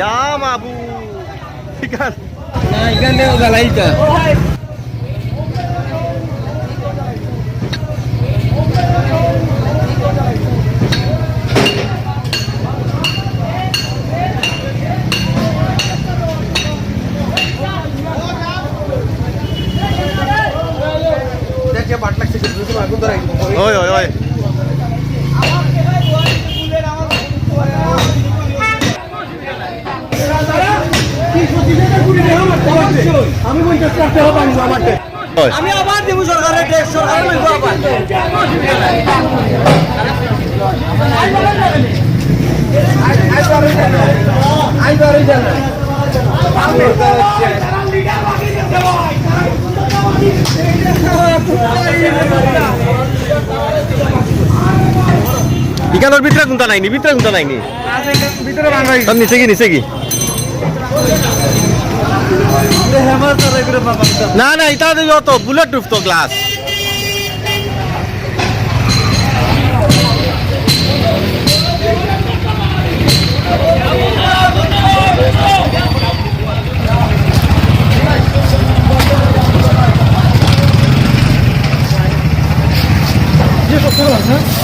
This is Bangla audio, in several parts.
Ya mabu. Ikan. Nah, ikan dia udah lain kan. Oi oi oi. আমি আবার দেব সরকারের ট্যাক্স সরকারের লইব ইকানোর ভিতরে কোনটা নাইনি ভিতরে কোনটা নাইনি ভিতরে বাংলা সব নিচে কি না না এটা তো বুলেট প্রুফ তো গ্লাস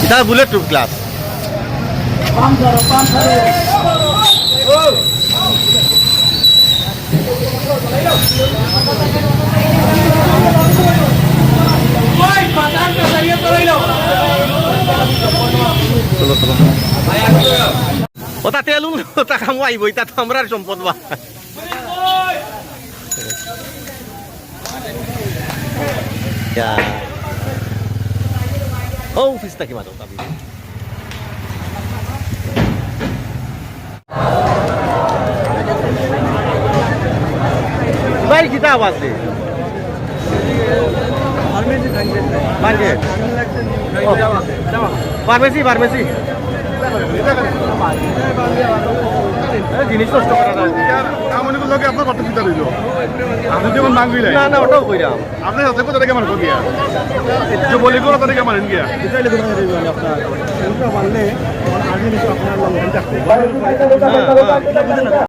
এটা বুলেট প্রুফ গ্লাস ওটা তেল ওটা কামো আইব এটা তো আমরার সম্পদ বা ও ফিসটা কি মাতো তাবি ভাই কিতা আওয়াজ দে ফার্মেসি জিনিস নষ্ট করা আপনার কত চিন্তা রইল আপনি যেমন মাঙ্গি না না ওটাও কইরাম আপনি সাথে কোথা থেকে আমার গিয়া যে বলি কোথা থেকে আমার গিয়া আপনার